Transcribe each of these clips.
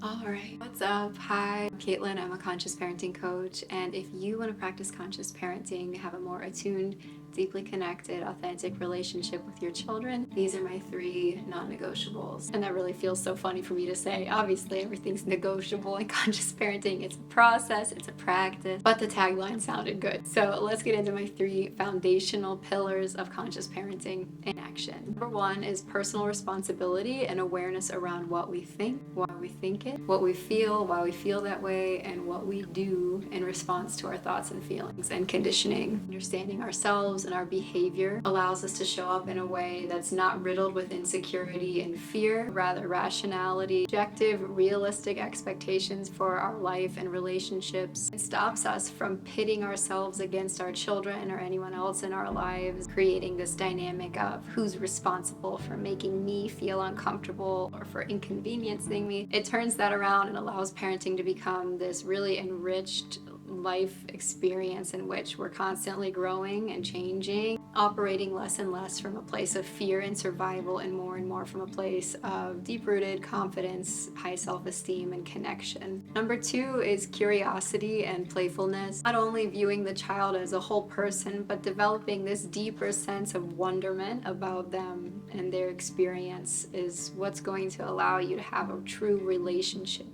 All right, what's up? Hi, I'm Caitlin. I'm a conscious parenting coach. And if you want to practice conscious parenting, have a more attuned, deeply connected, authentic relationship with your children, these are my 3 non-negotiables. And that really feels so funny for me to say. Obviously, everything's negotiable in conscious parenting. It's a process, it's a practice, but the tagline sounded good. So let's get into my 3 foundational pillars of conscious parenting in action. Number 1 is personal responsibility and awareness around what we think, why we think it, what we feel, why we feel that way, and what we do in response to our thoughts and feelings and conditioning. Understanding ourselves and our behavior allows us to show up in a way that's not riddled with insecurity and fear, rather rationality, objective, realistic expectations for our life and relationships. It stops us from pitting ourselves against our children or anyone else in our lives, creating this dynamic of who's responsible for making me feel uncomfortable or for inconveniencing me. It turns that around and allows parenting to become this really enriched life experience in which we're constantly growing and changing, operating less and less from a place of fear and survival and more from a place of deep-rooted confidence, high self-esteem, and connection. Number 2 is curiosity and playfulness. Not only viewing the child as a whole person, but developing this deeper sense of wonderment about them and their experience is what's going to allow you to have a true relationship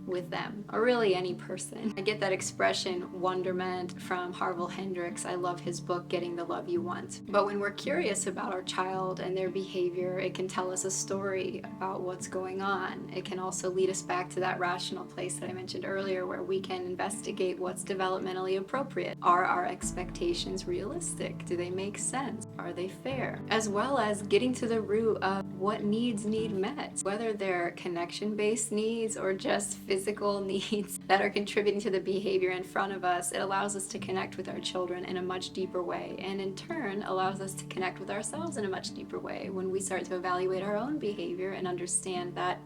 with them, or really any person. I get that expression wonderment from Harville Hendrix. I love his book, Getting the Love You Want. But when we're curious about our child and their behavior, it can tell us a story about what's going on. It can also lead us back to that rational place that I mentioned earlier, where we can investigate what's developmentally appropriate. Are our expectations realistic? Do they make sense? Are they fair? As well as getting to the root of what needs need met, whether they're connection-based needs or just physical needs that are contributing to the behavior in front of us. It allows us to connect with our children in a much deeper way, and in turn allows us to connect with ourselves in a much deeper way when we start to evaluate our own behavior and understand that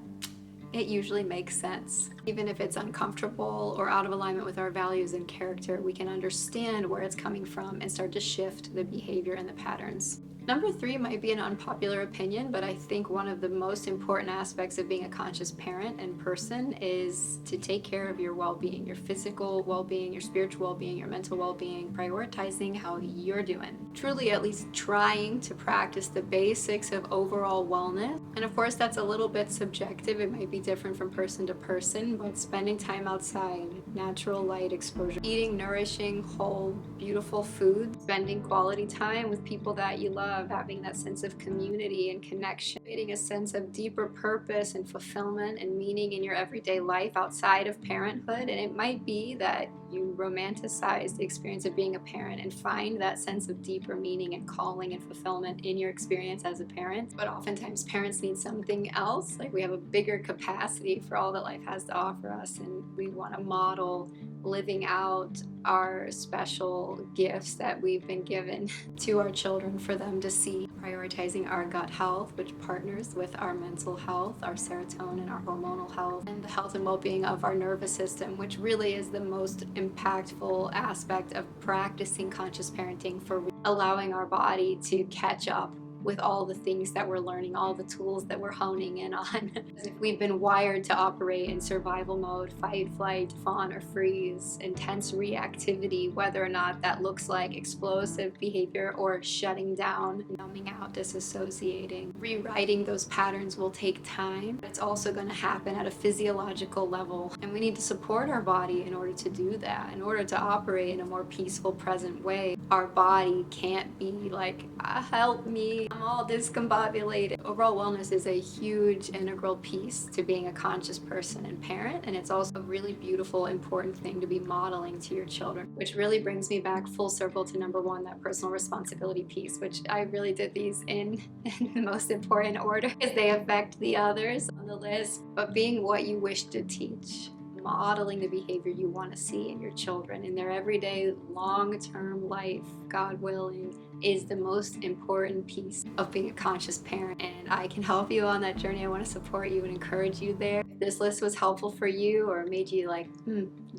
it usually makes sense. Even if it's uncomfortable or out of alignment with our values and character, we can understand where it's coming from and start to shift the behavior and the patterns. Number 3 might be an unpopular opinion, but I think one of the most important aspects of being a conscious parent and person is to take care of your well-being, your physical well-being, your spiritual well-being, your mental well-being, prioritizing how you're doing. Truly at least trying to practice the basics of overall wellness. And of course that's a little bit subjective. It might be different from person to person, but spending time outside, natural light exposure, eating nourishing, whole, beautiful food, spending quality time with people that you love, having that sense of community and connection, creating a sense of deeper purpose and fulfillment and meaning in your everyday life outside of parenthood. And it might be that you romanticize the experience of being a parent and find that sense of deeper meaning and calling and fulfillment in your experience as a parent. But oftentimes parents need something else. Like we have a bigger capacity for all that life has to offer us, and we want to model living out our special gifts that we've been given to our children for them to see. Prioritizing our gut health, which partners with our mental health, our serotonin, our hormonal health, and the health and well-being of our nervous system, which really is the most impactful aspect of practicing conscious parenting, for allowing our body to catch up with all the things that we're learning, all the tools that we're honing in on. If we've been wired to operate in survival mode, fight, flight, fawn, or freeze, intense reactivity, whether or not that looks like explosive behavior or shutting down, numbing out, disassociating. Rewriting those patterns will take time, but it's also going to happen at a physiological level. And we need to support our body in order to do that, in order to operate in a more peaceful, present way. Our body can't be like, help me, I'm all discombobulated. Overall wellness is a huge integral piece to being a conscious person and parent, and it's also a really beautiful, important thing to be modeling to your children, which really brings me back full circle to number 1, that personal responsibility piece, which I really did these in the most important order because they affect the others on the list. But being what you wish to teach, modeling the behavior you want to see in your children in their everyday long-term life, God willing, is the most important piece of being a conscious parent. And I can help you on that journey. I want to support you and encourage you there. If this list was helpful for you or made you like,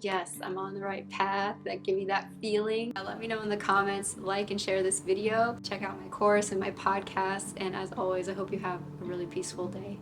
yes, I'm on the right path, that give you that feeling, let me know in the comments. Like and share this video. Check out my course and my podcast. And as always, I hope you have a really peaceful day.